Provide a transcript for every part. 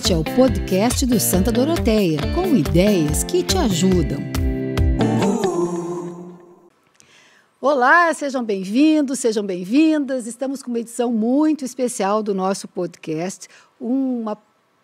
Este é o podcast do Santa Doroteia, com ideias que te ajudam. Olá, sejam bem-vindos, sejam bem-vindas. Estamos com uma edição muito especial do nosso podcast,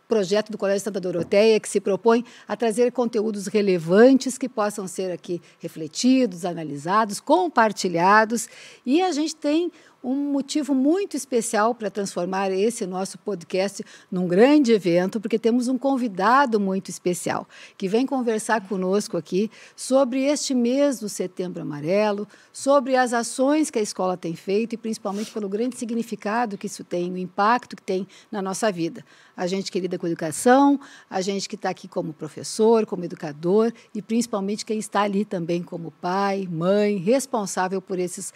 projeto do Colégio Santa Doroteia que se propõe a trazer conteúdos relevantes que possam ser aqui refletidos, analisados, compartilhados. E a gente tem um motivo muito especial para transformar esse nosso podcast num grande evento, porque temos um convidado muito especial que vem conversar conosco aqui sobre este mês do Setembro Amarelo, sobre as ações que a escola tem feito e principalmente pelo grande significado que isso tem, o impacto que tem na nossa vida. A gente que lida com educação, a gente que está aqui como professor, como educador e principalmente quem está ali também como pai, mãe, responsável por essas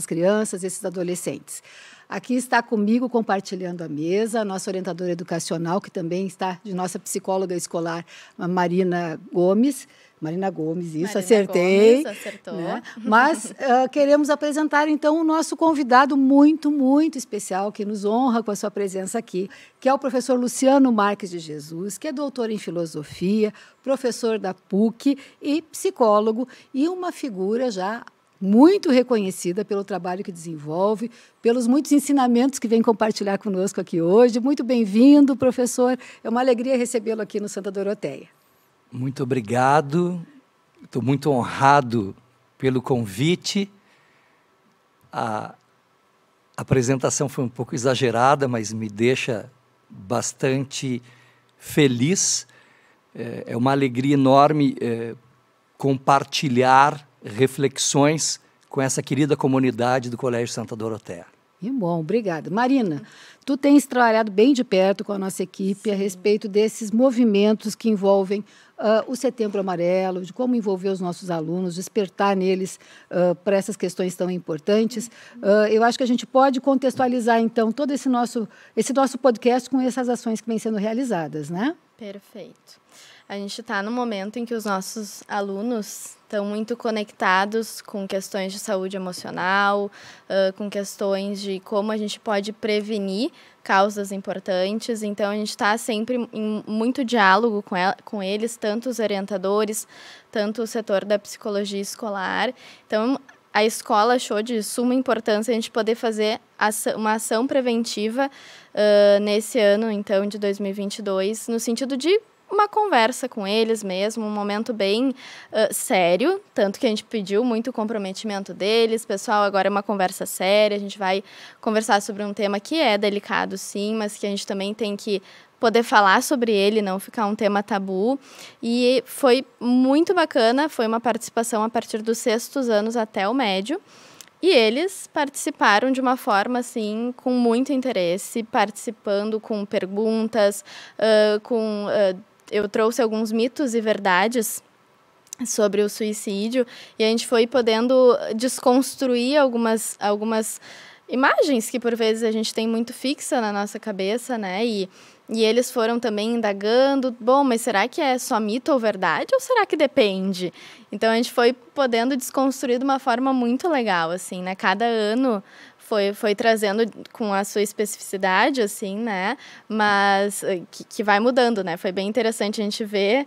crianças, esses adolescentes. Aqui está comigo, compartilhando a mesa, a nossa orientadora educacional, que também está de nossa psicóloga escolar, a Marina Gomes, isso, acertei. Gomes, acertou. Né? Mas queremos apresentar, então, o nosso convidado muito, muito especial, que nos honra com a sua presença aqui, que é o professor Luciano Marques de Jesus, que é doutor em filosofia, professor da PUC e psicólogo, e uma figura já muito reconhecida pelo trabalho que desenvolve, pelos muitos ensinamentos que vem compartilhar conosco aqui hoje. Muito bem-vindo, professor. É uma alegria recebê-lo aqui no Santa Doroteia. Muito obrigado. Estou muito honrado pelo convite. A apresentação foi um pouco exagerada, mas me deixa bastante feliz. É uma alegria enorme compartilhar reflexões com essa querida comunidade do Colégio Santa Doroteia. Que bom, obrigada. Marina, tu tens trabalhado bem de perto com a nossa equipe a respeito desses movimentos que envolvem o Setembro Amarelo, de como envolver os nossos alunos, despertar neles para essas questões tão importantes. Eu acho que a gente pode contextualizar, então, todo esse nosso podcast com essas ações que vêm sendo realizadas, né? Perfeito. A gente está no momento em que os nossos alunos estão muito conectados com questões de saúde emocional, com questões de como a gente pode prevenir causas importantes. Então, a gente está sempre em muito diálogo com eles, tanto os orientadores, tanto o setor da psicologia escolar. Então, a escola achou de suma importância a gente poder fazer uma ação preventiva nesse ano, então, de 2022, no sentido de uma conversa com eles mesmo, um momento bem sério, tanto que a gente pediu muito comprometimento deles. Pessoal, agora é uma conversa séria, a gente vai conversar sobre um tema que é delicado, sim, mas que a gente também tem que poder falar sobre ele, não ficar um tema tabu. E foi muito bacana, foi uma participação a partir dos 6º anos até o médio, e eles participaram de uma forma, assim, com muito interesse, participando com perguntas, eu trouxe alguns mitos e verdades sobre o suicídio e a gente foi podendo desconstruir algumas imagens que, por vezes, a gente tem muito fixa na nossa cabeça, né? E eles foram também indagando, bom, mas será que é só mito ou verdade ou será que depende? Então, a gente foi podendo desconstruir de uma forma muito legal, assim, né? Cada ano foi trazendo com a sua especificidade, assim, né? Mas que vai mudando, né? Foi bem interessante a gente ver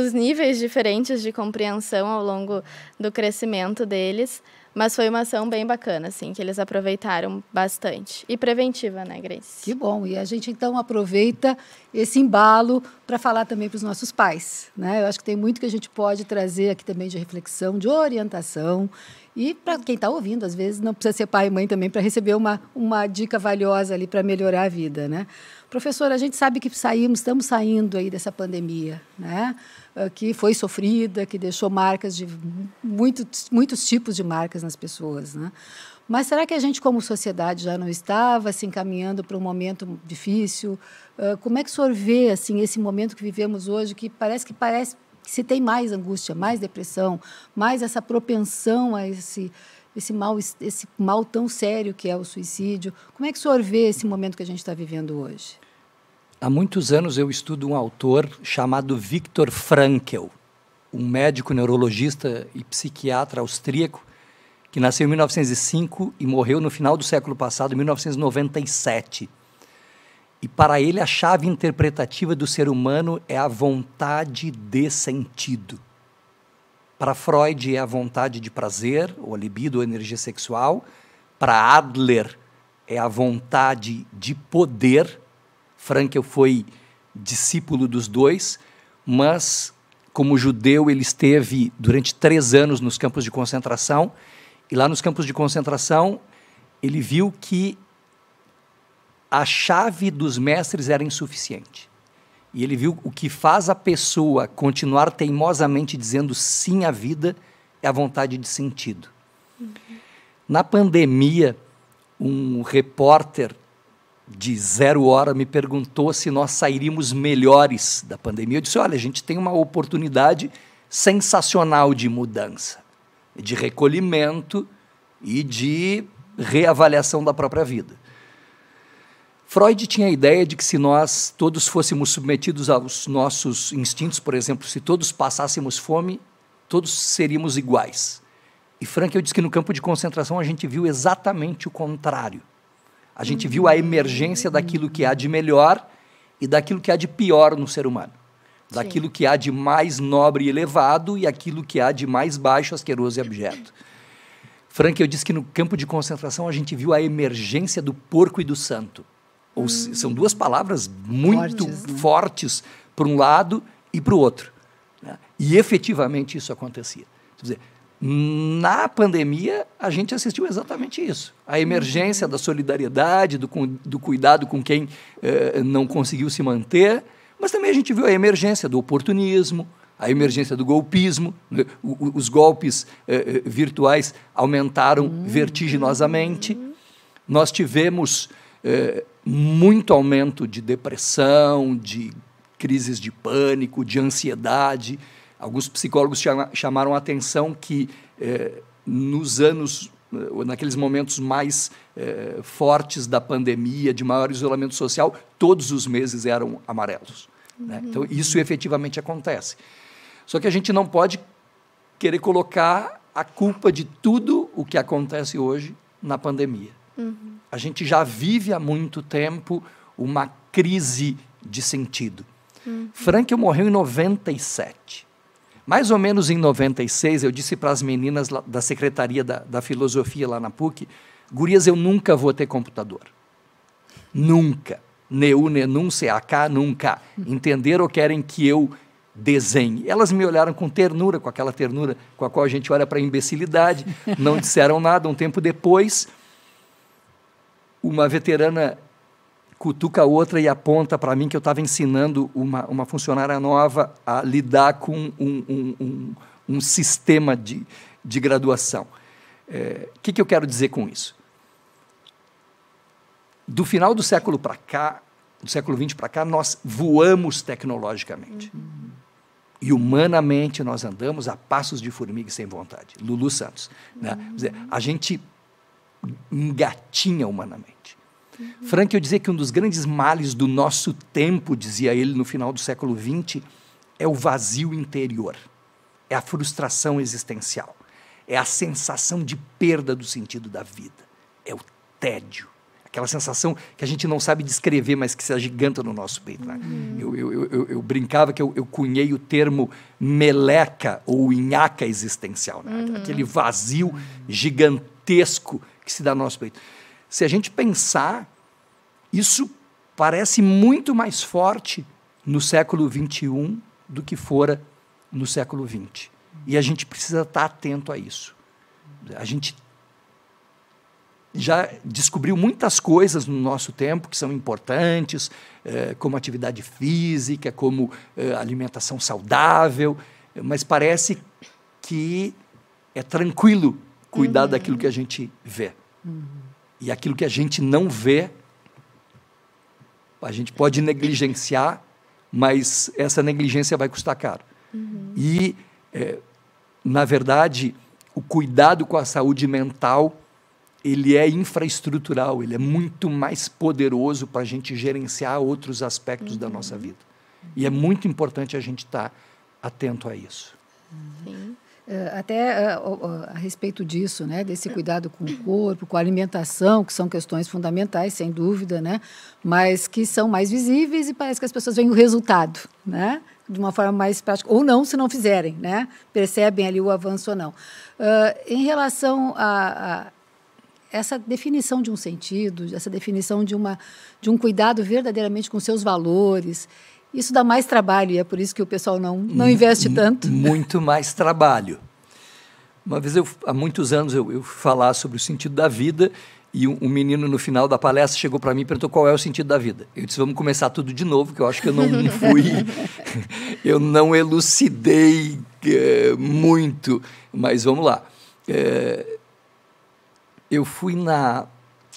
os níveis diferentes de compreensão ao longo do crescimento deles. Mas foi uma ação bem bacana, assim, que eles aproveitaram bastante. E preventiva, né, Grace? Que bom. E a gente, então, aproveita esse embalo para falar também para os nossos pais, né? Eu acho que tem muito que a gente pode trazer aqui também de reflexão, de orientação. E para quem está ouvindo, às vezes, não precisa ser pai e mãe também para receber uma dica valiosa ali para melhorar a vida, né? Professora, a gente sabe que estamos saindo aí dessa pandemia, né? Que foi sofrida, que deixou marcas de muitos tipos de marcas nas pessoas, né? Mas será que a gente, como sociedade, já não estava se encaminhando para um momento difícil? Como é que o senhor vê, assim, esse momento que vivemos hoje, que parece que se tem mais angústia, mais depressão, mais essa propensão a esse mal tão sério que é o suicídio? Como é que o senhor vê esse momento que a gente está vivendo hoje? Há muitos anos eu estudo um autor chamado Viktor Frankl, um médico neurologista e psiquiatra austríaco que nasceu em 1905 e morreu no final do século passado, em 1997. E para ele a chave interpretativa do ser humano é a vontade de sentido. Para Freud é a vontade de prazer, ou a libido, ou a energia sexual. Para Adler é a vontade de poder. Frankl foi discípulo dos dois, mas como judeu ele esteve durante 3 anos nos campos de concentração, e lá nos campos de concentração ele viu que a chave dos mestres era insuficiente. E ele viu o que faz a pessoa continuar teimosamente dizendo sim à vida é a vontade de sentido. Na pandemia, um repórter de 0 Hora me perguntou se nós sairíamos melhores da pandemia. Eu disse, olha, a gente tem uma oportunidade sensacional de mudança, de recolhimento e de reavaliação da própria vida. Freud tinha a ideia de que se nós todos fôssemos submetidos aos nossos instintos, por exemplo, se todos passássemos fome, todos seríamos iguais. E Frankl disse que no campo de concentração a gente viu exatamente o contrário. A gente viu a emergência daquilo que há de melhor e daquilo que há de pior no ser humano. Daquilo que há de mais nobre e elevado e aquilo que há de mais baixo, asqueroso e abjeto. Frankl disse que no campo de concentração a gente viu a emergência do porco e do santo. São 2 palavras muito fortes para um lado e para o outro. Né? E efetivamente isso acontecia. Quer dizer, na pandemia, a gente assistiu exatamente isso. A emergência da solidariedade, do cuidado com quem não conseguiu se manter, mas também a gente viu a emergência do oportunismo, a emergência do golpismo. Os golpes virtuais aumentaram vertiginosamente. Nós tivemos muito aumento de depressão, de crises de pânico, de ansiedade. Alguns psicólogos chamaram a atenção que naqueles momentos mais fortes da pandemia, de maior isolamento social, todos os meses eram amarelos. Né? Então, isso efetivamente acontece. Só que a gente não pode querer colocar a culpa de tudo o que acontece hoje na pandemia. A gente já vive há muito tempo uma crise de sentido. Frankl morreu em 97. Mais ou menos em 96, eu disse para as meninas da Secretaria da Filosofia lá na PUC, gurias, eu nunca vou ter computador. Nunca. Neu, nenum, CAK, nunca. Entenderam ou querem que eu desenhe? Elas me olharam com ternura, com aquela ternura com a qual a gente olha para a imbecilidade, não disseram nada. Um tempo depois, uma veterana cutuca a outra e aponta para mim que eu estava ensinando uma funcionária nova a lidar com um sistema de graduação. Que eu quero dizer com isso? Do final do século para cá, do século XX para cá, nós voamos tecnologicamente. E humanamente nós andamos a passos de formiga e sem vontade. Lulu Santos. Né? Quer dizer, a gente engatinha humanamente. Frankl dizia que um dos grandes males do nosso tempo, dizia ele no final do século XX, é o vazio interior, é a frustração existencial, é a sensação de perda do sentido da vida, é o tédio, aquela sensação que a gente não sabe descrever, mas que se agiganta no nosso peito. Né? Eu brincava que eu cunhei o termo meleca ou nhaca existencial, né? Aquele vazio gigantesco que se dá no nosso peito. Se a gente pensar, isso parece muito mais forte no século XXI do que fora no século XX. E a gente precisa estar atento a isso. A gente já descobriu muitas coisas no nosso tempo que são importantes, como atividade física, como alimentação saudável, mas parece que é tranquilo cuidar daquilo que a gente vê. E aquilo que a gente não vê, a gente pode negligenciar, mas essa negligência vai custar caro. E, na verdade, o cuidado com a saúde mental, ele é infraestrutural, ele é muito mais poderoso para a gente gerenciar outros aspectos da nossa vida. E é muito importante a gente estar atento a isso. Sim. Até a respeito disso, né, desse cuidado com o corpo, com a alimentação, que são questões fundamentais, sem dúvida, né, mas que são mais visíveis e parece que as pessoas veem o resultado, né, de uma forma mais prática, ou não, se não fizerem, né, percebem ali o avanço ou não. Em relação a essa definição de um sentido, essa definição de um cuidado verdadeiramente com seus valores, isso dá mais trabalho e é por isso que o pessoal não investe tanto. Muito mais trabalho. Uma vez, há muitos anos, eu fui falar sobre o sentido da vida e um menino, no final da palestra, chegou para mim e perguntou qual é o sentido da vida. Eu disse, vamos começar tudo de novo, que eu acho que eu não fui... eu não elucidei muito, mas vamos lá. Eu fui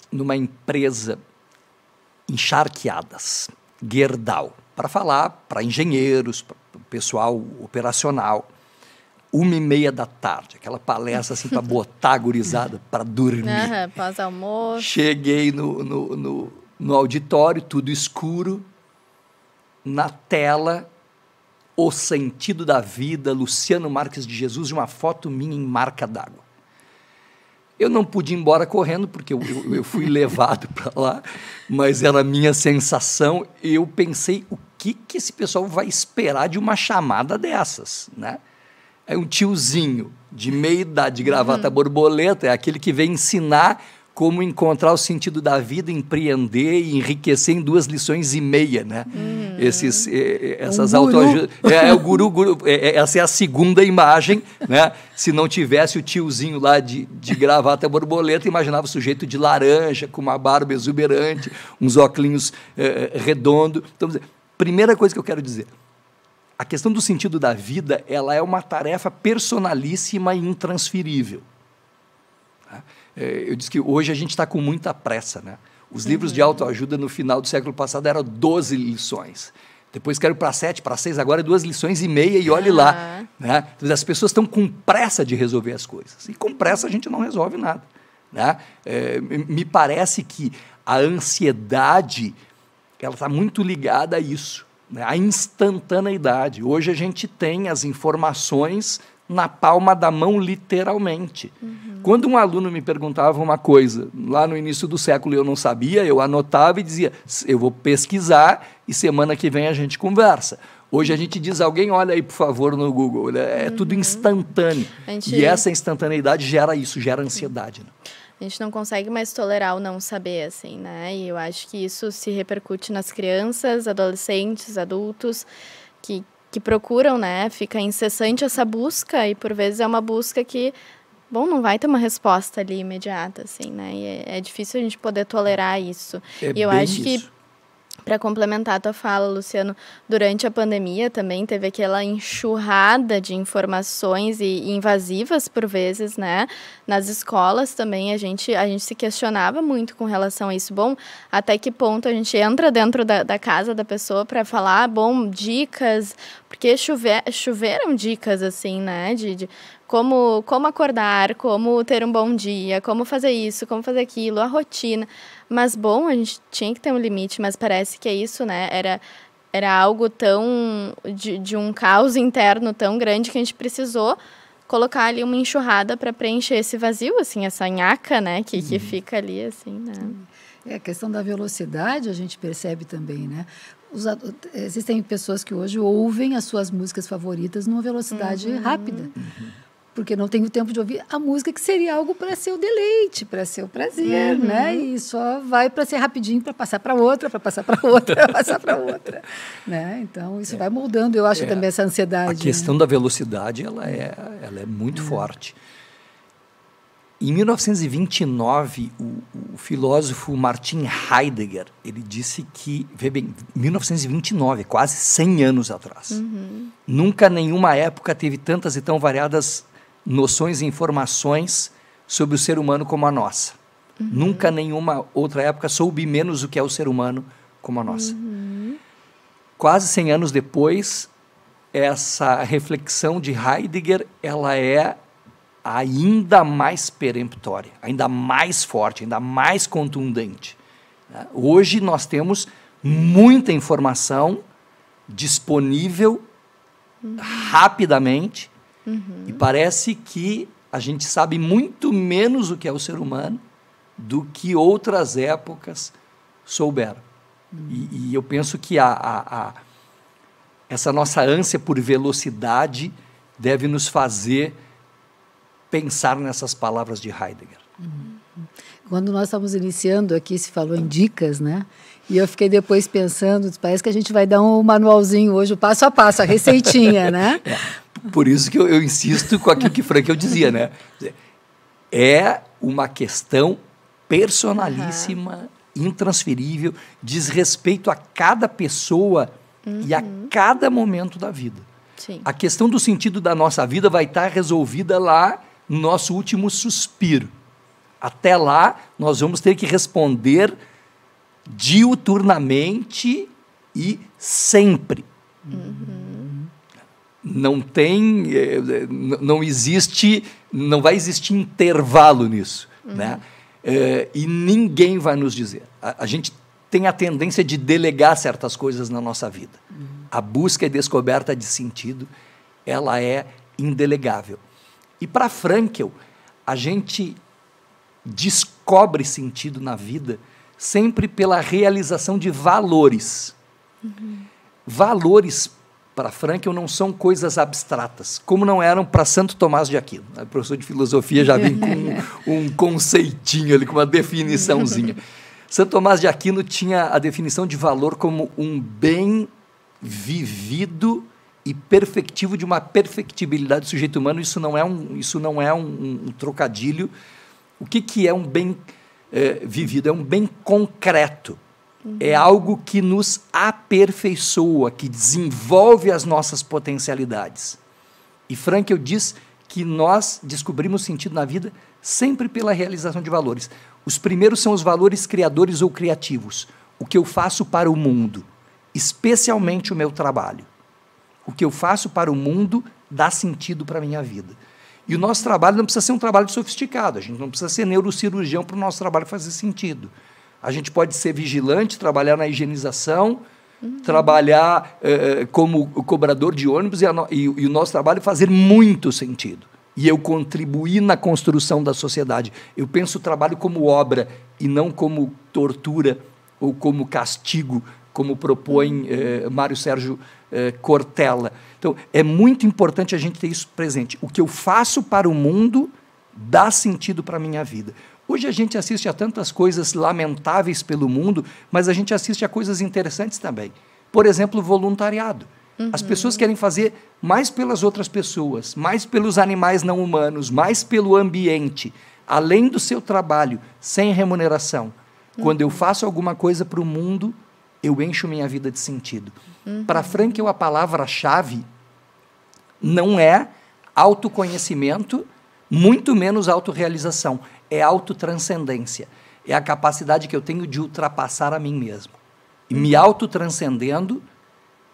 numa empresa encharqueadas, Gerdau, para falar para engenheiros, para o pessoal operacional, 1h30 da tarde, aquela palestra assim para botar a gurizada para dormir. Pós-almoço. Cheguei no auditório, tudo escuro, na tela, O Sentido da Vida, Luciano Marques de Jesus, de uma foto minha em marca d'água. Eu não pude ir embora correndo, porque eu fui levado para lá, mas era a minha sensação. Eu pensei, o que esse pessoal vai esperar de uma chamada dessas, né? É um tiozinho de meia idade, de gravata borboleta, é aquele que vem ensinar como encontrar o sentido da vida, empreender e enriquecer em 2 lições e meia, né? Essas autoajudas. O guru, essa é a segunda imagem, né? Se não tivesse o tiozinho lá de gravata borboleta, imaginava o sujeito de laranja, com uma barba exuberante, uns óculos redondos. Então, primeira coisa que eu quero dizer, a questão do sentido da vida, ela é uma tarefa personalíssima e intransferível. Eu disse que hoje a gente está com muita pressa, né? Os livros de autoajuda no final do século passado eram 12 lições. Depois quero para 7, para 6, agora é 2 lições e meia e olhe lá. Né? Então, as pessoas estão com pressa de resolver as coisas. E com pressa a gente não resolve nada. Né? Me parece que a ansiedade ela está muito ligada a isso, né? A instantaneidade. Hoje a gente tem as informações na palma da mão, literalmente. Quando um aluno me perguntava uma coisa, lá no início do século eu não sabia, eu anotava e dizia, eu vou pesquisar e semana que vem a gente conversa. Hoje a gente diz, alguém olha aí, por favor, no Google. É tudo instantâneo. E essa instantaneidade gera isso, gera ansiedade. Né? A gente não consegue mais tolerar o não saber, assim, né? E eu acho que isso se repercute nas crianças, adolescentes, adultos, que procuram, né? Fica incessante essa busca e, por vezes, é uma busca que, bom, não vai ter uma resposta ali imediata, assim, né? E é difícil a gente poder tolerar isso. E eu acho que, para complementar a tua fala, Luciano, durante a pandemia também teve aquela enxurrada de informações e invasivas, por vezes, né? Nas escolas também a gente se questionava muito com relação a isso. Bom, até que ponto a gente entra dentro da casa da pessoa para falar, bom, dicas, porque choveram dicas, assim, né? De como acordar, como ter um bom dia, como fazer isso, como fazer aquilo, a rotina. Mas, bom, a gente tinha que ter um limite, mas parece que é isso, né? Era algo tão... de um caos interno tão grande que a gente precisou colocar ali uma enxurrada para preencher esse vazio, assim, essa nhaca, né? Que fica ali, assim, né? A questão da velocidade a gente percebe também, né? Existem pessoas que hoje ouvem as suas músicas favoritas numa velocidade rápida. Porque não tem o tempo de ouvir a música que seria algo para ser o deleite, para ser o prazer, né? E só vai para ser rapidinho, para passar para outra, para passar para outra, para passar para outra, né? Então, isso vai moldando, eu acho, também essa ansiedade. A questão da velocidade, ela é muito forte. Em 1929, o filósofo Martin Heidegger, ele disse que, vê bem, 1929, quase 100 anos atrás, nunca nenhuma época teve tantas e tão variadas noções e informações sobre o ser humano como a nossa. Nunca nenhuma outra época soube menos o que é o ser humano como a nossa. Quase 100 anos depois, essa reflexão de Heidegger, ela é ainda mais peremptória, ainda mais forte, ainda mais contundente. Hoje nós temos muita informação disponível rapidamente E parece que a gente sabe muito menos o que é o ser humano do que outras épocas souberam. E eu penso que essa nossa ânsia por velocidade deve nos fazer pensar nessas palavras de Heidegger. Quando nós estávamos iniciando aqui, se falou em dicas, né? E eu fiquei depois pensando, parece que a gente vai dar um manualzinho hoje, o passo a passo, a receitinha, né? Por isso que eu insisto com aquilo que Frankl dizia, né? É uma questão personalíssima, intransferível, diz respeito a cada pessoa e a cada momento da vida. Sim. A questão do sentido da nossa vida vai estar resolvida lá no nosso último suspiro. Até lá, nós vamos ter que responder diuturnamente e sempre. Não tem, não vai existir intervalo nisso, né? E ninguém vai nos dizer. A gente tem a tendência de delegar certas coisas na nossa vida. A busca e descoberta de sentido, ela é indelegável. E para Frankl, a gente descobre sentido na vida sempre pela realização de valores. Valores, para Frankl, não são coisas abstratas, como não eram para Santo Tomás de Aquino. O professor de filosofia já vem com um conceitinho ali, com uma definiçãozinha. Santo Tomás de Aquino tinha a definição de valor como um bem vivido e perfectivo de uma perfectibilidade do sujeito humano. Isso não é um trocadilho. O que é um bem vivido? É um bem concreto. É algo que nos aperfeiçoa, que desenvolve as nossas potencialidades. E Frankl diz que nós descobrimos sentido na vida sempre pela realização de valores. Os primeiros são os valores criadores ou criativos. O que eu faço para o mundo, especialmente o meu trabalho. O que eu faço para o mundo dá sentido para a minha vida. E o nosso trabalho não precisa ser um trabalho sofisticado, a gente não precisa ser neurocirurgião para o nosso trabalho fazer sentido. A gente pode ser vigilante, trabalhar na higienização, trabalhar como cobrador de ônibus e o nosso trabalho fazer muito sentido. E eu contribuir na construção da sociedade. Eu penso o trabalho como obra e não como tortura ou como castigo, como propõe Mário Sérgio Cortella. Então, é muito importante a gente ter isso presente. O que eu faço para o mundo dá sentido para a minha vida. Hoje a gente assiste a tantas coisas lamentáveis pelo mundo, mas a gente assiste a coisas interessantes também. Por exemplo, o voluntariado. As pessoas querem fazer mais pelas outras pessoas, mais pelos animais não humanos, mais pelo ambiente, além do seu trabalho, sem remuneração. Quando eu faço alguma coisa para o mundo, eu encho minha vida de sentido. Para Frankl, a palavra-chave não é autoconhecimento, muito menos autorrealização. É autotranscendência. É a capacidade que eu tenho de ultrapassar a mim mesmo. E me autotranscendendo,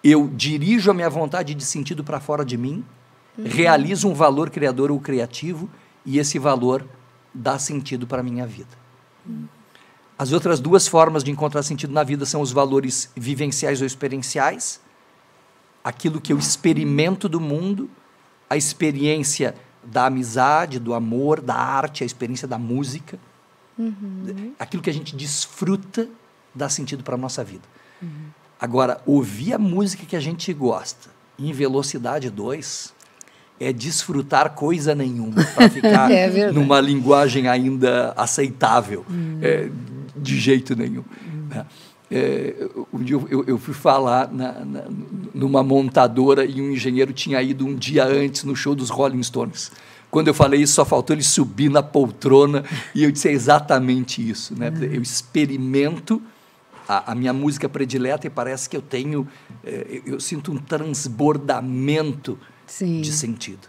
eu dirijo a minha vontade de sentido para fora de mim, realizo um valor criador ou criativo, e esse valor dá sentido para a minha vida. As outras duas formas de encontrar sentido na vida são os valores vivenciais ou experienciais, aquilo que eu experimento do mundo, a experiência da amizade, do amor, da arte, a experiência da música, aquilo que a gente desfruta dá sentido para a nossa vida. Agora, ouvir a música que a gente gosta em velocidade 2 é desfrutar coisa nenhuma, para ficar numa linguagem ainda aceitável, de jeito nenhum. Um dia eu fui falar numa montadora e um engenheiro tinha ido um dia antes no show dos Rolling Stones. Quando eu falei isso, só faltou ele subir na poltrona e eu disse exatamente isso, né? Eu experimento a minha música predileta e parece que eu sinto um transbordamento de sentido.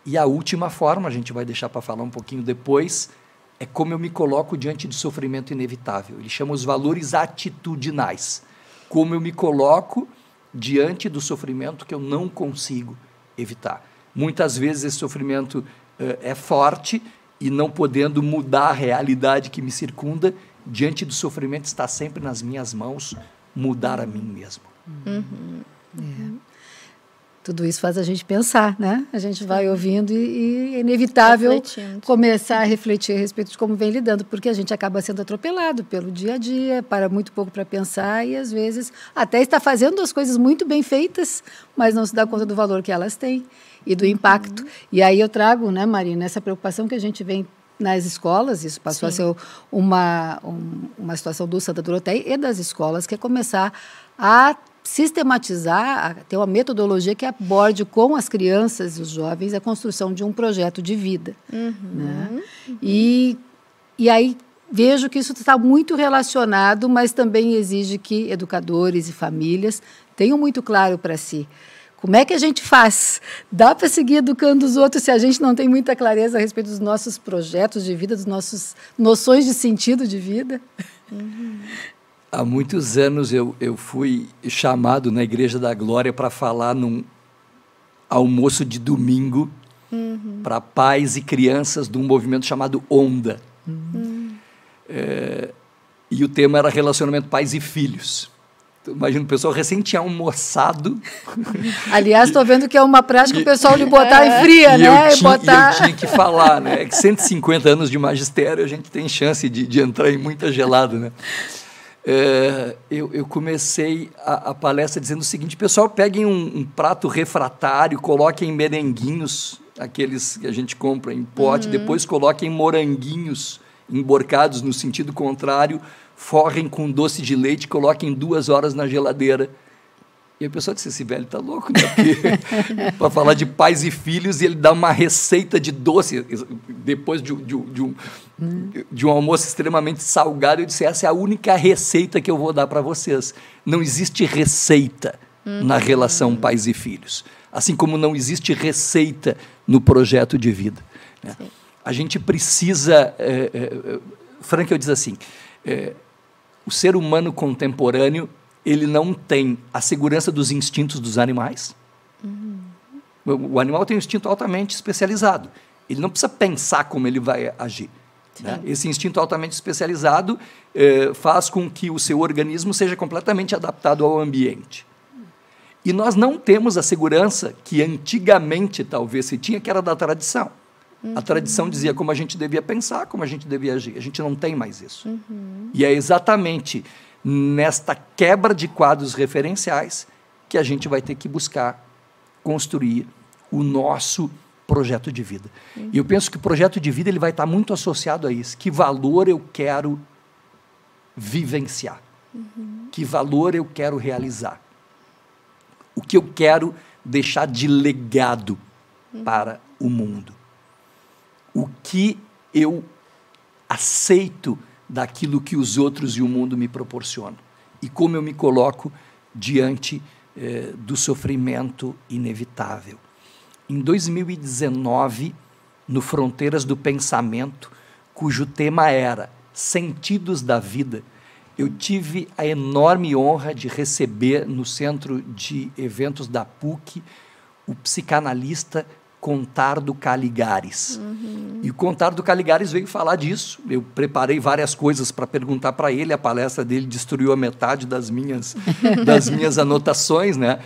E a última forma, a gente vai deixar para falar um pouquinho depois, é como eu me coloco diante do sofrimento inevitável. Ele chama os valores atitudinais. Como eu me coloco diante do sofrimento que eu não consigo evitar. Muitas vezes esse sofrimento é forte e não podendo mudar a realidade que me circunda, diante do sofrimento está sempre nas minhas mãos mudar a mim mesmo. Tudo isso faz a gente pensar, né? A gente vai ouvindo e é inevitável começar a refletir a respeito de como vem lidando, porque a gente acaba sendo atropelado pelo dia a dia, para muito pouco para pensar e, às vezes, até está fazendo as coisas muito bem feitas, mas não se dá conta do valor que elas têm e do impacto. E aí eu trago, né, Marina, essa preocupação que a gente vem nas escolas, isso passou a ser uma situação do Santa Doroteia e das escolas, que é começar a sistematizar, a ter uma metodologia que aborde com as crianças e os jovens a construção de um projeto de vida. Né? E aí vejo que isso está muito relacionado, mas também exige que educadores e famílias tenham muito claro para si como é que a gente faz. Dá para seguir educando os outros se a gente não tem muita clareza a respeito dos nossos projetos de vida, das nossas noções de sentido de vida? Há muitos anos eu fui chamado na Igreja da Glória para falar num almoço de domingo para pais e crianças de um movimento chamado Onda. E o tema era relacionamento pais e filhos. Então, imagina, o pessoal recém tinha almoçado. Aliás, estou vendo que é uma prática o pessoal de botar em fria, né? Eu tinha que falar, né? Que 150 anos de magistério, a gente tem chance de entrar em muita gelada, né? Eu comecei a palestra dizendo o seguinte: pessoal, peguem um prato refratário, coloquem merenguinhos, aqueles que a gente compra em pote, depois coloquem moranguinhos emborcados no sentido contrário, forrem com doce de leite, coloquem 2 horas na geladeira. E a pessoa disse: esse velho está louco, né? Para falar de pais e filhos, e ele dá uma receita de doce, depois de um almoço extremamente salgado. Eu disse: essa é a única receita que eu vou dar para vocês. Não existe receita na relação pais e filhos, assim como não existe receita no projeto de vida. Né? A gente precisa... Frankl diz assim, o ser humano contemporâneo, ele não tem a segurança dos instintos dos animais. O animal tem um instinto altamente especializado. Ele não precisa pensar como ele vai agir. Né? Esse instinto altamente especializado faz com que o seu organismo seja completamente adaptado ao ambiente. E nós não temos a segurança que antigamente talvez se tinha, que era da tradição. A tradição dizia como a gente devia pensar, como a gente devia agir. A gente não tem mais isso. E é exatamente nesta quebra de quadros referenciais que a gente vai ter que buscar construir o nosso projeto de vida. E eu penso que o projeto de vida ele vai estar muito associado a isso. Que valor eu quero vivenciar? Que valor eu quero realizar? O que eu quero deixar de legado para o mundo? O que eu aceito daquilo que os outros e o mundo me proporcionam? E como eu me coloco diante do sofrimento inevitável? Em 2019, no Fronteiras do Pensamento, cujo tema era Sentidos da Vida, eu tive a enorme honra de receber no Centro de Eventos da PUC o psicanalista Contardo Caligares. E o Contardo Caligares veio falar disso. Eu preparei várias coisas para perguntar para ele. A palestra dele destruiu a metade das minhas anotações, né?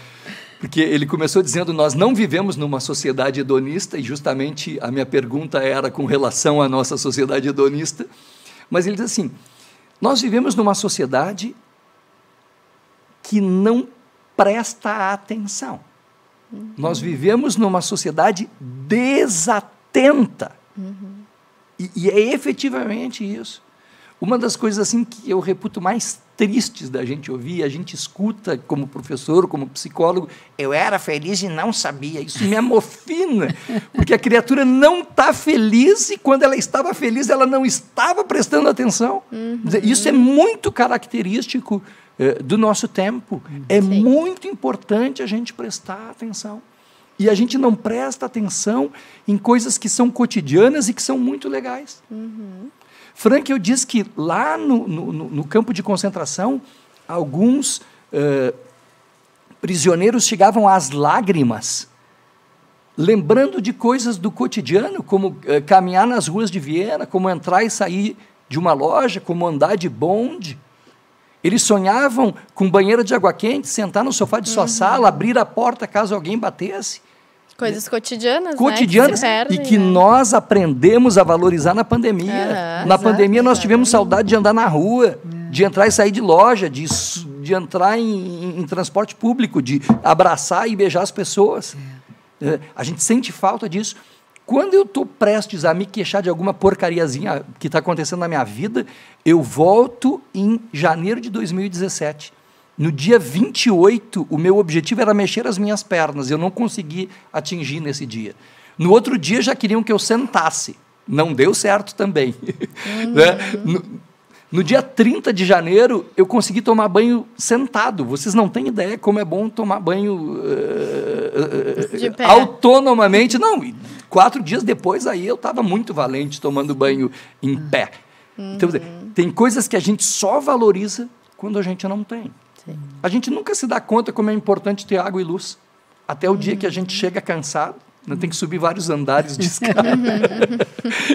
Porque ele começou dizendo: nós não vivemos numa sociedade hedonista, e justamente a minha pergunta era com relação à nossa sociedade hedonista. Mas ele diz assim: nós vivemos numa sociedade que não presta atenção. Nós vivemos numa sociedade desatenta. E é efetivamente isso. Uma das coisas assim que eu reputo mais tristes da gente ouvir, a gente escuta como professor, como psicólogo: eu era feliz e não sabia. Isso me amofina, porque a criatura não está feliz, e quando ela estava feliz, ela não estava prestando atenção. Isso é muito característico do nosso tempo. É muito importante a gente prestar atenção. E a gente não presta atenção em coisas que são cotidianas e que são muito legais. Frankl diz que lá no campo de concentração, alguns prisioneiros chegavam às lágrimas, lembrando de coisas do cotidiano, como caminhar nas ruas de Viena, como entrar e sair de uma loja, como andar de bonde. Eles sonhavam com banheira de água quente, sentar no sofá de sua sala, abrir a porta caso alguém batesse. Coisas cotidianas, cotidianas, né? Que se perdem, e que nós aprendemos a valorizar na pandemia. Na pandemia nós tivemos saudade de andar na rua, de entrar e sair de loja, de entrar em transporte público, de abraçar e beijar as pessoas. A gente sente falta disso. Quando eu estou prestes a me queixar de alguma porcariazinha que está acontecendo na minha vida, eu volto em janeiro de 2017. No dia 28, o meu objetivo era mexer as minhas pernas. Eu não consegui atingir nesse dia. No outro dia, já queriam que eu sentasse. Não deu certo também. Né? No dia 30 de janeiro, eu consegui tomar banho sentado. Vocês não têm ideia como é bom tomar banho autonomamente. Não, 4 dias depois, aí eu estava muito valente tomando banho em pé. Então, tem coisas que a gente só valoriza quando a gente não tem. A gente nunca se dá conta como é importante ter água e luz. Até o dia que a gente chega cansado, né, tem que subir vários andares de escada.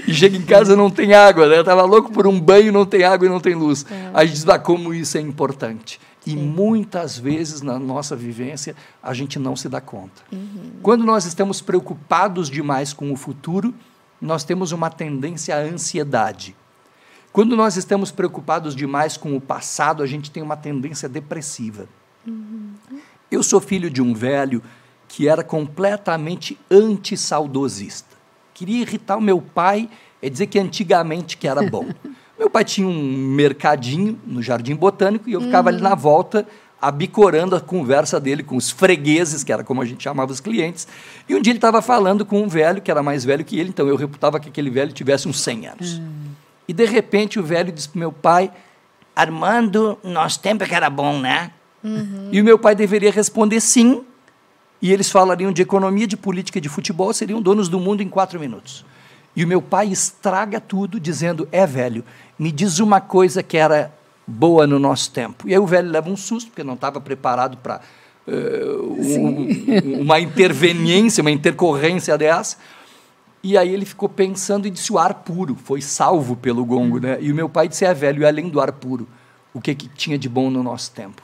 E chega em casa e não tem água. Né? Eu estava louco por um banho, não tem água e não tem luz. Aí a gente diz, como isso é importante. E muitas vezes, na nossa vivência, a gente não se dá conta. Quando nós estamos preocupados demais com o futuro, nós temos uma tendência à ansiedade. Quando nós estamos preocupados demais com o passado, a gente tem uma tendência depressiva. Eu sou filho de um velho que era completamente antissaudosista. Queria irritar o meu pai, dizer que antigamente que era bom. Meu pai tinha um mercadinho no Jardim Botânico e eu ficava ali na volta, abicorando a conversa dele com os fregueses, que era como a gente chamava os clientes. E um dia ele estava falando com um velho que era mais velho que ele, então eu reputava que aquele velho tivesse uns 100 anos. E, de repente, o velho disse para o meu pai, Armando, nosso tempo é que era bom, né? E o meu pai deveria responder sim, e eles falariam de economia, de política e de futebol, seriam donos do mundo em 4 minutos. E o meu pai estraga tudo, dizendo, velho, me diz uma coisa que era boa no nosso tempo. E aí o velho leva um susto, porque não estava preparado para uma interveniência, uma intercorrência dessa. E aí ele ficou pensando e disse o ar puro, foi salvo pelo gongo, né? E o meu pai disse, velho, e além do ar puro, o que tinha de bom no nosso tempo?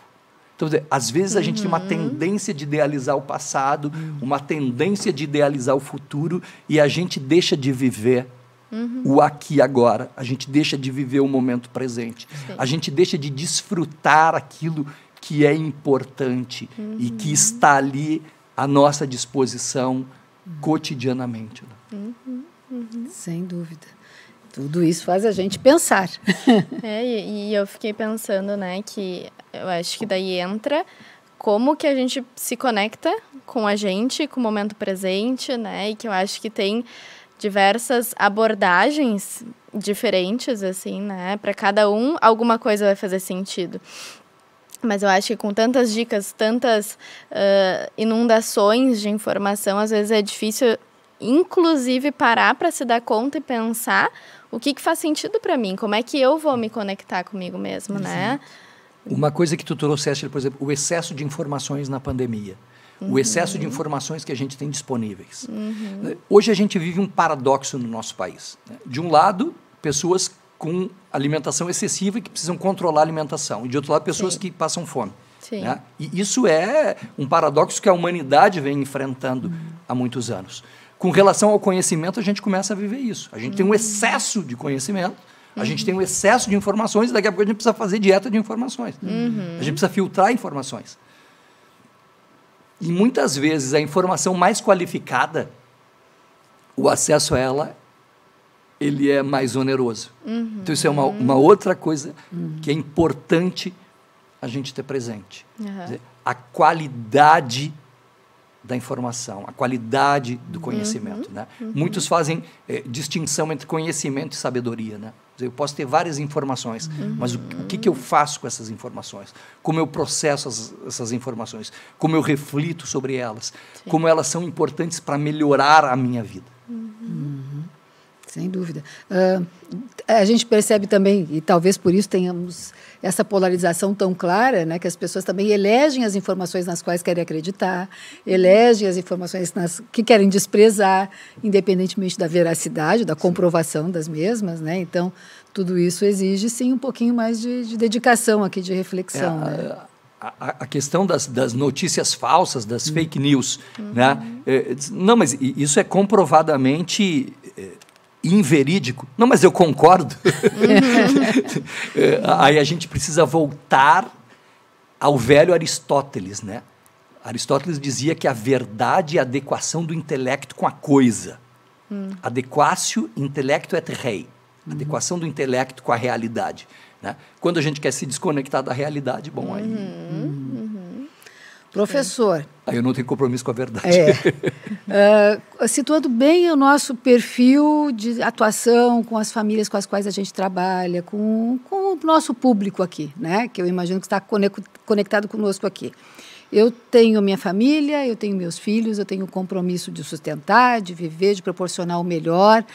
Então, às vezes a gente tem uma tendência de idealizar o passado, uma tendência de idealizar o futuro, e a gente deixa de viver o aqui e agora, a gente deixa de viver o momento presente, a gente deixa de desfrutar aquilo que é importante e que está ali à nossa disposição cotidianamente. Né? Sem dúvida. Tudo isso faz a gente pensar. E eu fiquei pensando, né, que eu acho que daí entra como que a gente se conecta com a gente, com o momento presente, né, e que eu acho que tem diversas abordagens diferentes, assim, né, para cada um alguma coisa vai fazer sentido. Mas eu acho que com tantas dicas, tantas inundações de informação, às vezes é difícil, inclusive, parar para se dar conta e pensar o que faz sentido para mim, como é que eu vou me conectar comigo mesmo, né? Uma coisa que tu trouxeste, por exemplo, o excesso de informações na pandemia. O excesso de informações que a gente tem disponíveis. Hoje a gente vive um paradoxo no nosso país. Né? De um lado, pessoas com alimentação excessiva e que precisam controlar a alimentação. E, de outro lado, pessoas que passam fome. Né? E isso é um paradoxo que a humanidade vem enfrentando há muitos anos. Com relação ao conhecimento, a gente começa a viver isso. A gente tem um excesso de conhecimento, a gente tem um excesso de informações, e daqui a pouco a gente precisa fazer dieta de informações. A gente precisa filtrar informações. E, muitas vezes, a informação mais qualificada, o acesso a ela, ele é mais oneroso. Então, isso é uma outra coisa que é importante a gente ter presente. Quer dizer, a qualidade da informação, a qualidade do conhecimento. Né? Muitos fazem distinção entre conhecimento e sabedoria. Né? Quer dizer, eu posso ter várias informações, mas o que eu faço com essas informações? Como eu processo essas informações? Como eu reflito sobre elas? Como elas são importantes para melhorar a minha vida? Sem dúvida. A gente percebe também, e talvez por isso tenhamos essa polarização tão clara, né, que as pessoas também elegem as informações nas quais querem acreditar, elegem as informações que querem desprezar, independentemente da veracidade, da comprovação das mesmas, né? Então, tudo isso exige, sim, um pouquinho mais de dedicação aqui, de reflexão. Né? A questão das notícias falsas, das fake news, né? Não, mas isso é comprovadamente inverídico. Não, mas eu concordo. Aí a gente precisa voltar ao velho Aristóteles, né? Aristóteles dizia que a verdade é a adequação do intelecto com a coisa. Adequatio intellectu et rei. Adequação do intelecto com a realidade. Né? Quando a gente quer se desconectar da realidade, bom, aí... Professor... Aí eu não tenho compromisso com a verdade. Situando bem o nosso perfil de atuação com as famílias com as quais a gente trabalha, com o nosso público aqui, né? Que eu imagino que está conectado conosco aqui. Eu tenho minha família, eu tenho meus filhos, eu tenho o compromisso de sustentar, de viver, de proporcionar o melhor.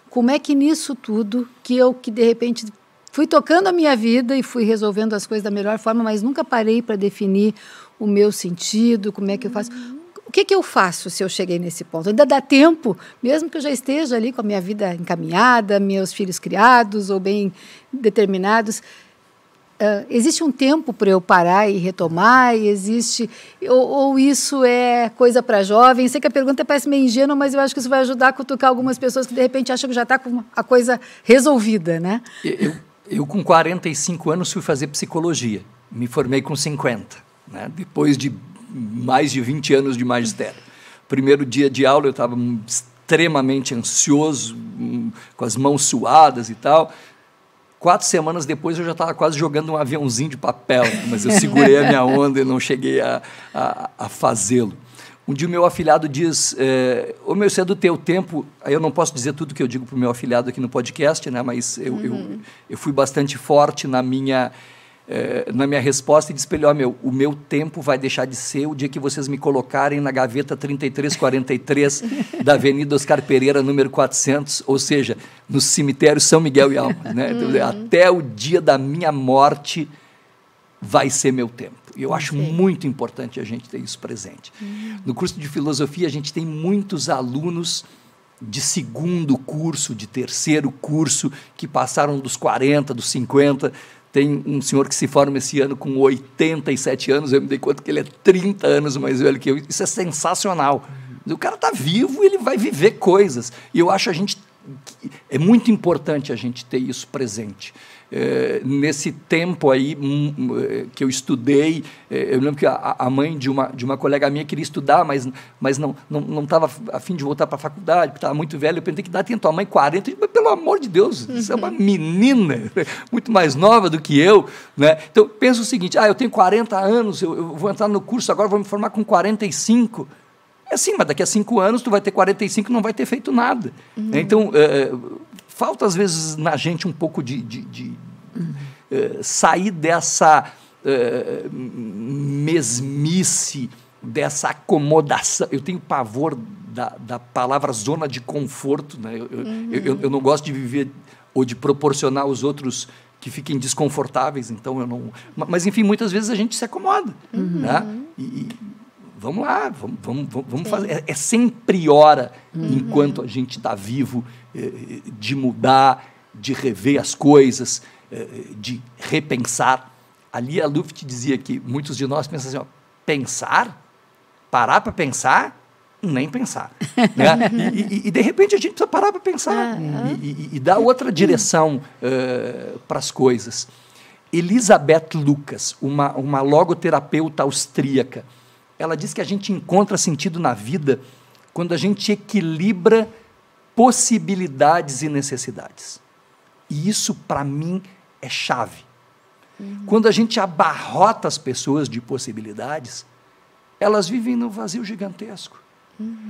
Como é que nisso tudo, que de repente fui tocando a minha vida e fui resolvendo as coisas da melhor forma, mas nunca parei para definir o meu sentido, como é que eu faço. O que eu faço se eu cheguei nesse ponto? Ainda dá tempo, mesmo que eu já esteja ali com a minha vida encaminhada, meus filhos criados ou bem determinados. Existe um tempo para eu parar e retomar? Ou isso é coisa para jovem? Sei que a pergunta parece meio ingênua, mas eu acho que isso vai ajudar a cutucar algumas pessoas que, de repente, acham que já está com a coisa resolvida, né? Eu, com 45 anos, fui fazer psicologia. Me formei com 50, né? Depois de mais de 20 anos de magistério. Primeiro dia de aula, eu estava extremamente ansioso, com as mãos suadas e tal. 4 semanas depois, eu já estava quase jogando um aviãozinho de papel, mas eu segurei a minha onda e não cheguei a fazê-lo. Um dia o meu afilhado diz, ô meu, isso é do teu tempo. Aí eu não posso dizer tudo que eu digo para o meu afilhado aqui no podcast, né? Mas eu fui bastante forte na minha resposta e disse para ele, o meu tempo vai deixar de ser o dia que vocês me colocarem na gaveta 3343 da Avenida Oscar Pereira, número 400, ou seja, no cemitério São Miguel e Almas. Né? Então, até o dia da minha morte vai ser meu tempo. E eu acho muito importante a gente ter isso presente. No curso de filosofia, a gente tem muitos alunos de segundo curso, de terceiro curso, que passaram dos 40, dos 50. Tem um senhor que se forma esse ano com 87 anos, eu me dei conta que ele é 30 anos mais velho que eu. Isso é sensacional. O cara está vivo e ele vai viver coisas. E eu acho é muito importante a gente ter isso presente. Nesse tempo aí que eu estudei, eu lembro que a mãe de uma colega minha queria estudar, mas não estava a fim de voltar para a faculdade, porque estava muito velha. Eu pensei que dá, tem tua mãe 40, eu disse, mas pelo amor de Deus, isso é uma menina, muito mais nova do que eu. Né? Então, pensa o seguinte, eu tenho 40 anos, eu vou entrar no curso agora, vou me formar com 45. É assim, mas daqui a 5 anos tu vai ter 45 e não vai ter feito nada. Então, falta às vezes na gente um pouco de sair dessa mesmice, dessa acomodação. Eu tenho pavor da palavra zona de conforto. Né? Eu não gosto de viver ou de proporcionar aos outros que fiquem desconfortáveis. Então eu não. Mas enfim, muitas vezes a gente se acomoda, né? Vamos lá, vamos fazer. É sempre hora, enquanto a gente está vivo, de mudar, de rever as coisas, de repensar. Ali a Luft dizia que muitos de nós pensam assim, pensar? Parar para pensar? Nem pensar. Né? E de repente a gente precisa parar para pensar e dar outra direção para as coisas. Elizabeth Lucas, uma logoterapeuta austríaca, ela diz que a gente encontra sentido na vida quando a gente equilibra possibilidades e necessidades. E isso, para mim, é chave. Quando a gente abarrota as pessoas de possibilidades, elas vivem num vazio gigantesco.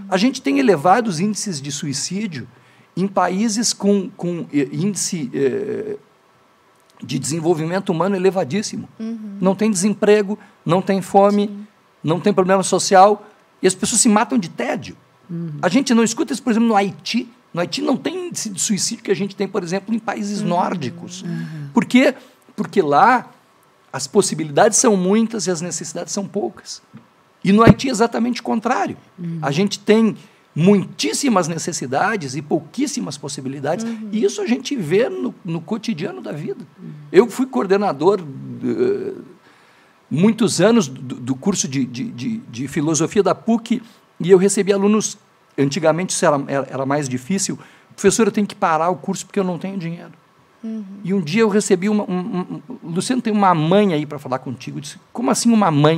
A gente tem elevados índices de suicídio em países com índice de desenvolvimento humano elevadíssimo. Não tem desemprego, não tem fome, não tem problema social, e as pessoas se matam de tédio. A gente não escuta isso, por exemplo, no Haiti, No Haiti não tem índice de suicídio que a gente tem, por exemplo, em países nórdicos. Por quê? Porque lá as possibilidades são muitas e as necessidades são poucas. E no Haiti é exatamente o contrário. A gente tem muitíssimas necessidades e pouquíssimas possibilidades. E isso a gente vê no cotidiano da vida. Eu fui coordenador muitos anos do curso de filosofia da PUC e eu recebi alunos, antigamente isso era mais difícil, professor, eu tenho que parar o curso porque eu não tenho dinheiro. E um dia eu recebi Luciano, tem uma mãe aí para falar contigo. Eu disse, como assim uma mãe?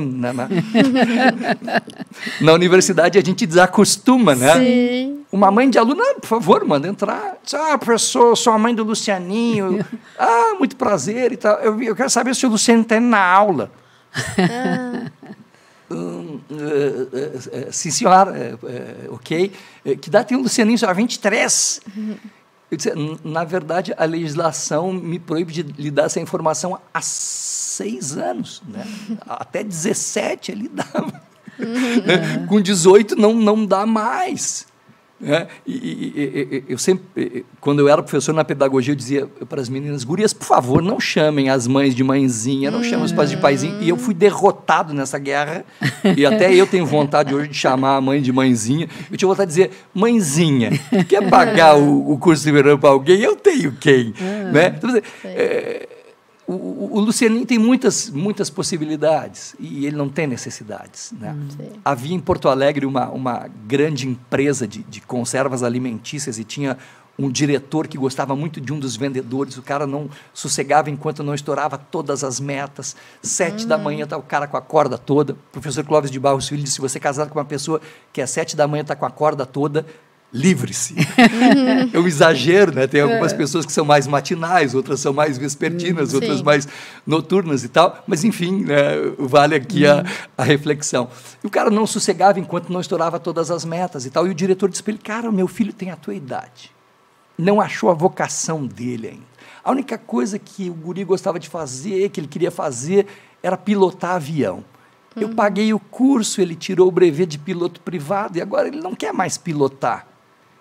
Na universidade a gente desacostuma, né? Sim. Uma mãe de aluno, por favor, manda entrar. Professor, sou a mãe do Lucianinho. Muito prazer e tal. Eu quero saber se o Luciano está indo na aula. Sim, senhora, ok. Que idade tem o Lucianinho? Senhora, 23. Eu disse, na verdade, a legislação me proíbe de lhe dar essa informação há 6 anos. Né? Até 17 ele dava. Com 18 não dá mais. Né? Eu sempre, quando eu era professor na pedagogia, eu dizia para as meninas, gurias, por favor, não chamem as mães de mãezinha, não chamem os pais de paizinho. E eu fui derrotado nessa guerra, e até eu tenho vontade hoje de chamar a mãe de mãezinha. Eu tinha vontade de dizer, mãezinha, quer pagar o curso de verão para alguém? Eu tenho quem? Né? Então, o Lucianinho tem muitas possibilidades e ele não tem necessidades. Né? Havia em Porto Alegre uma grande empresa de conservas alimentícias e tinha um diretor que gostava muito de um dos vendedores. O cara não sossegava enquanto não estourava todas as metas. 7 da manhã está o cara com a corda toda. O professor Clóvis de Barros Filho disse, se você é casado com uma pessoa que às 7 da manhã está com a corda toda, livre-se. É um exagero, né? Tem algumas pessoas que são mais matinais, outras são mais vespertinas, outras mais noturnas e tal, mas enfim, né? Vale aqui a reflexão. E o cara não sossegava enquanto não estourava todas as metas e tal, e o diretor disse para ele, cara, o meu filho tem a tua idade, não achou a vocação dele ainda. A única coisa que o guri gostava de fazer, que ele queria fazer, era pilotar avião. Eu paguei o curso, ele tirou o brevet de piloto privado e agora ele não quer mais pilotar.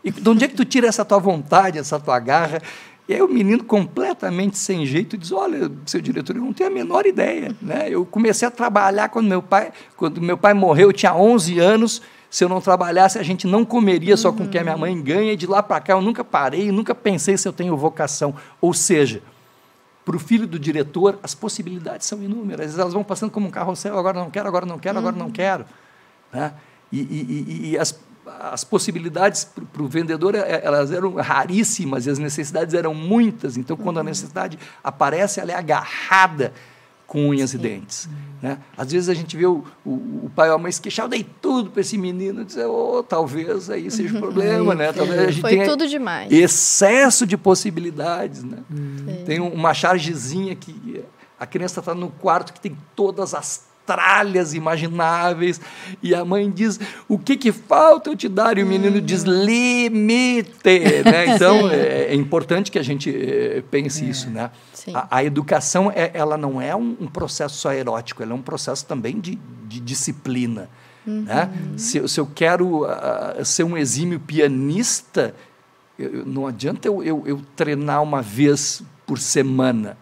E de onde é que tu tira essa tua vontade, essa tua garra? E aí o menino completamente sem jeito diz, olha, seu diretor, eu não tenho a menor ideia. Né? Eu comecei a trabalhar quando meu pai morreu, eu tinha 11 anos, se eu não trabalhasse a gente não comeria só com o que a minha mãe ganha, e de lá para cá eu nunca parei, nunca pensei se eu tenho vocação. Ou seja, para o filho do diretor, as possibilidades são inúmeras, elas vão passando como um carrossel, agora não quero, agora não quero, agora não quero. Né? E as possibilidades para o vendedor, elas eram raríssimas e as necessidades eram muitas. Então, quando a necessidade aparece, ela é agarrada com unhas e dentes. Né? Às vezes a gente vê o pai ou a mãe se queixar, eu dei tudo para esse menino, dizer, talvez aí seja o problema. Né? Talvez a gente foi tudo demais. Excesso de possibilidades. Né? Tem uma chargezinha que a criança está no quarto que tem todas as tralhas imagináveis, e a mãe diz, o que falta eu te dar? E o menino diz, limite. Né? Então, é importante que a gente pense isso. Né? A educação, ela não é um processo só erótico, ela é um processo também de disciplina. Né? Se eu quero ser um exímio pianista, não adianta eu treinar uma vez por semana.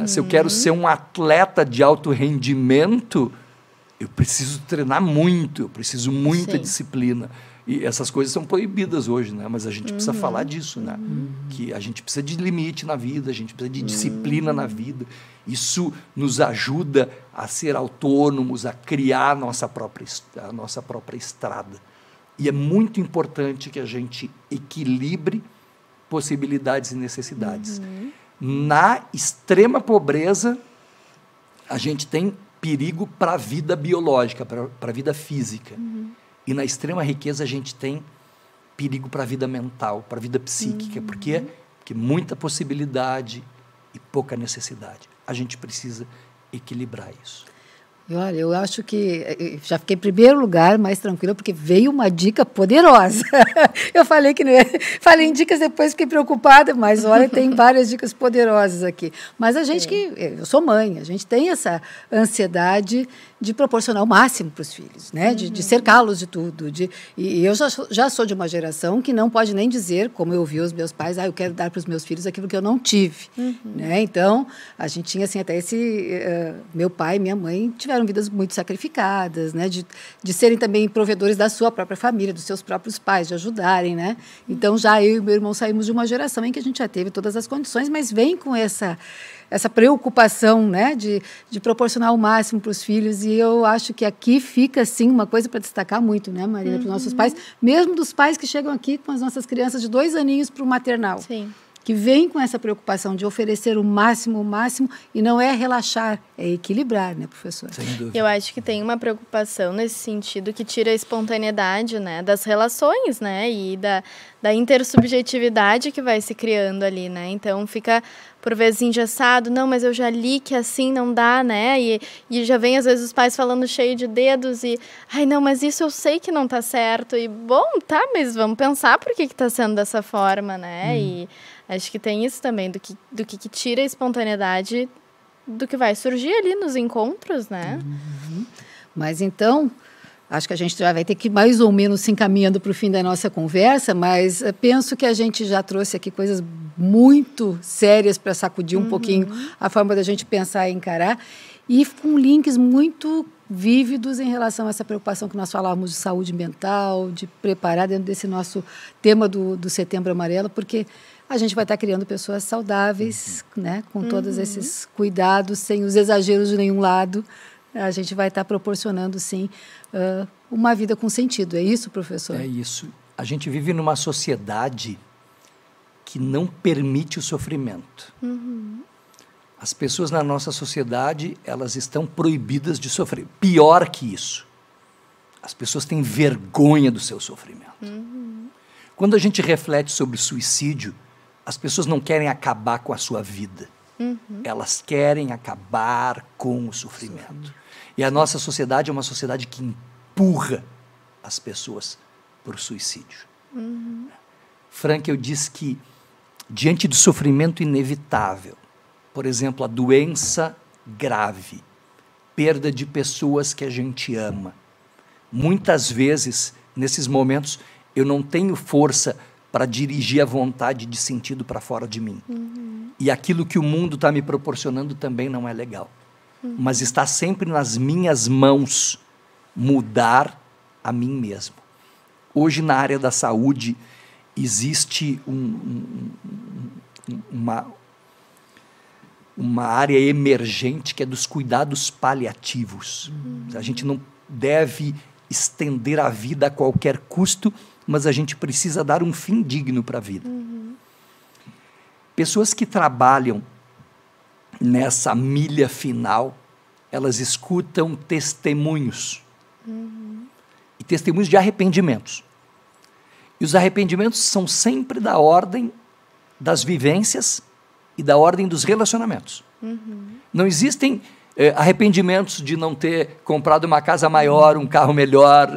Se eu quero ser um atleta de alto rendimento, eu preciso treinar muito, eu preciso muita disciplina. E essas coisas são proibidas hoje, né? Mas a gente precisa falar disso, né? Que a gente precisa de limite na vida, a gente precisa de disciplina na vida. Isso nos ajuda a ser autônomos, a criar a nossa própria estrada. E é muito importante que a gente equilibre possibilidades e necessidades. Na extrema pobreza, a gente tem perigo para a vida biológica, para a vida física. E na extrema riqueza, a gente tem perigo para a vida mental, para a vida psíquica. Por quê? Porque muita possibilidade e pouca necessidade. A gente precisa equilibrar isso. Olha, eu acho que já fiquei em primeiro lugar, mais tranquila, porque veio uma dica poderosa. Eu falei que não ia, falei em dicas, depois fiquei preocupada, mas olha, tem várias dicas poderosas aqui. Mas a gente eu sou mãe, a gente tem essa ansiedade de proporcionar o máximo para os filhos, né? De cercá-los de tudo. E eu já sou de uma geração que não pode nem dizer, como eu vi os meus pais, eu quero dar para os meus filhos aquilo que eu não tive. Né? Então, a gente tinha assim, até meu pai e minha mãe tiveram vidas muito sacrificadas, né? De serem também provedores da sua própria família, dos seus próprios pais, de ajudarem. Né? Então, já eu e meu irmão saímos de uma geração em que a gente já teve todas as condições, mas vem com essa preocupação, né, de proporcionar o máximo para os filhos. E eu acho que aqui fica, assim, uma coisa para destacar muito, né, Marina, para os nossos pais, mesmo dos pais que chegam aqui com as nossas crianças de 2 aninhos para o maternal. Sim. Que vem com essa preocupação de oferecer o máximo, e não é relaxar, é equilibrar, né, professor? Sem dúvida. Eu acho que tem uma preocupação nesse sentido que tira a espontaneidade, né, das relações, né, e da intersubjetividade que vai se criando ali, né, então fica por vezes engessado, não, mas eu já li que assim não dá, né, e já vem às vezes os pais falando cheio de dedos e, não, mas isso eu sei que não tá certo, e bom, tá, mas vamos pensar por que tá sendo dessa forma, né, e acho que tem isso também, do que tira a espontaneidade do que vai surgir ali nos encontros, né? Mas então, acho que a gente já vai ter que mais ou menos se encaminhando para o fim da nossa conversa, mas penso que a gente já trouxe aqui coisas muito sérias para sacudir um pouquinho a forma da gente pensar e encarar, e com links muito vívidos em relação a essa preocupação que nós falávamos de saúde mental, de preparar dentro desse nosso tema do Setembro Amarelo, porque a gente vai estar criando pessoas saudáveis, né, com todos esses cuidados, sem os exageros de nenhum lado. A gente vai estar proporcionando, sim, uma vida com sentido. É isso, professor? É isso. A gente vive numa sociedade que não permite o sofrimento. As pessoas na nossa sociedade, elas estão proibidas de sofrer. Pior que isso, as pessoas têm vergonha do seu sofrimento. Quando a gente reflete sobre suicídio, as pessoas não querem acabar com a sua vida. Elas querem acabar com o sofrimento. E a nossa sociedade é uma sociedade que empurra as pessoas para o suicídio. Frankl diz que, diante do sofrimento inevitável, por exemplo, a doença grave, perda de pessoas que a gente ama, muitas vezes, nesses momentos, eu não tenho força para dirigir a vontade de sentido para fora de mim. E aquilo que o mundo está me proporcionando também não é legal. Mas está sempre nas minhas mãos mudar a mim mesmo. Hoje, na área da saúde, existe uma área emergente que é dos cuidados paliativos. A gente não deve estender a vida a qualquer custo, mas a gente precisa dar um fim digno para a vida. Pessoas que trabalham nessa milha final, elas escutam testemunhos. E testemunhos de arrependimentos. E os arrependimentos são sempre da ordem das vivências e da ordem dos relacionamentos. Não existem arrependimentos de não ter comprado uma casa maior, um carro melhor,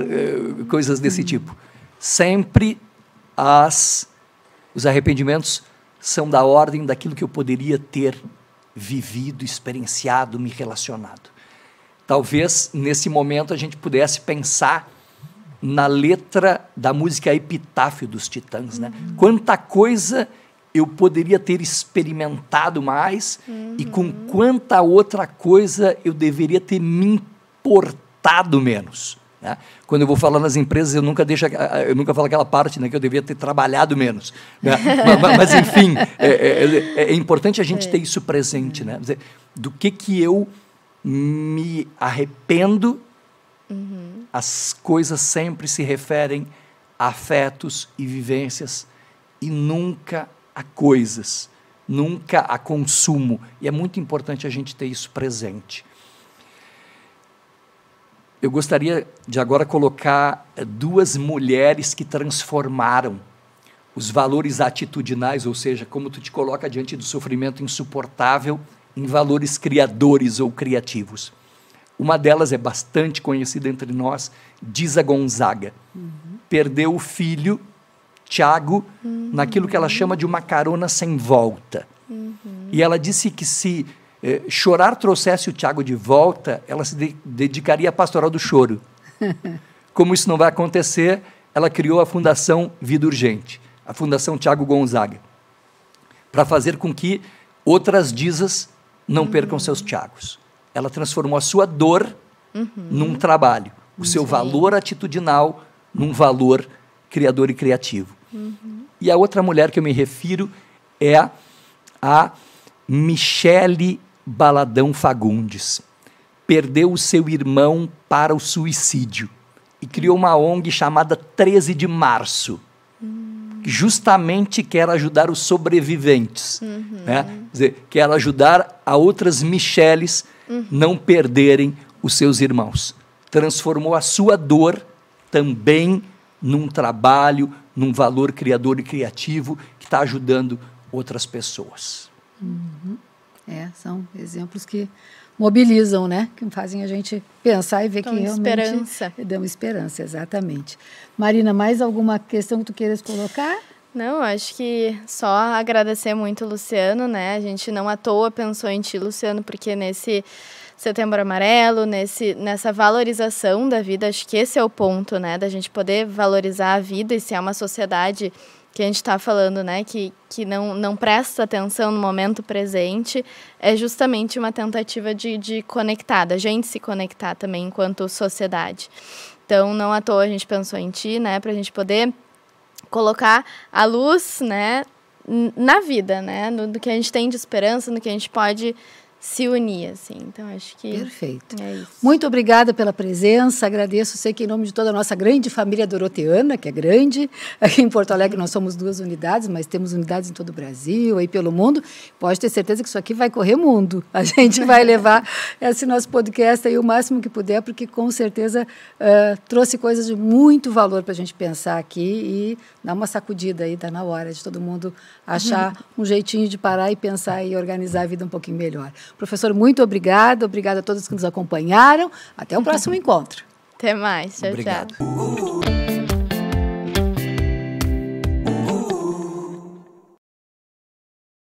coisas desse tipo. Sempre os arrependimentos são da ordem daquilo que eu poderia ter vivido, experienciado, me relacionado. Talvez, nesse momento, a gente pudesse pensar na letra da música Epitáfio dos Titãs, né? Quanta coisa eu poderia ter experimentado mais e com quanta outra coisa eu deveria ter me importado menos. Né? Quando eu vou falar nas empresas, eu nunca falo aquela parte, né, que eu devia ter trabalhado menos. Né? Mas, enfim, é importante a gente ter isso presente. Né? Do que eu me arrependo, as coisas sempre se referem a afetos e vivências e nunca a coisas, nunca a consumo. E é muito importante a gente ter isso presente. Eu gostaria de agora colocar 2 mulheres que transformaram os valores atitudinais, ou seja, como tu te coloca diante do sofrimento insuportável, em valores criadores ou criativos. Uma delas é bastante conhecida entre nós, Disa Gonzaga. Perdeu o filho, Tiago, naquilo que ela chama de uma carona sem volta. E ela disse que se chorar trouxesse o Tiago de volta, ela se dedicaria à pastoral do choro. Como isso não vai acontecer, ela criou a Fundação Vida Urgente, a Fundação Tiago Gonzaga, para fazer com que outras Disas não percam seus Tiagos. Ela transformou a sua dor num trabalho, o seu valor atitudinal num valor criador e criativo. E a outra mulher que eu me refiro é a Michele Baladão Fagundes. Perdeu o seu irmão para o suicídio e criou uma ONG chamada 13 de Março, que justamente quer ajudar os sobreviventes, né? Quer dizer, quer ajudar a outras Micheles não perderem os seus irmãos. Transformou a sua dor também num trabalho, num valor criador e criativo que está ajudando outras pessoas. São exemplos que mobilizam, né? Que fazem a gente pensar e ver que realmente... esperança. Dão esperança, exatamente. Marina, mais alguma questão que tu queiras colocar? Não, acho que só agradecer muito o Luciano, né? A gente não à toa pensou em ti, Luciano, porque nesse Setembro Amarelo, nessa valorização da vida, acho que esse é o ponto, né? Da gente poder valorizar a vida e se é uma sociedade que a gente está falando, né? Que não presta atenção no momento presente, é justamente uma tentativa de conectar, da gente se conectar também enquanto sociedade. Então, não à toa a gente pensou em ti, né? Para a gente poder colocar a luz, né, na vida, né, no que a gente tem de esperança, no que a gente pode se unir, assim. Então, acho que perfeito. É isso. Muito obrigada pela presença, agradeço, sei que em nome de toda a nossa grande família doroteana, que é grande, aqui em Porto Alegre nós somos 2 unidades, mas temos unidades em todo o Brasil, aí pelo mundo, pode ter certeza que isso aqui vai correr mundo, a gente vai levar esse nosso podcast aí o máximo que puder, porque com certeza trouxe coisas de muito valor para a gente pensar aqui e dar uma sacudida aí, tá na hora de todo mundo achar um jeitinho de parar e pensar e organizar a vida um pouquinho melhor. Professor, muito obrigada a todos que nos acompanharam. Até o próximo encontro. Até mais. Tchau, Obrigado. tchau.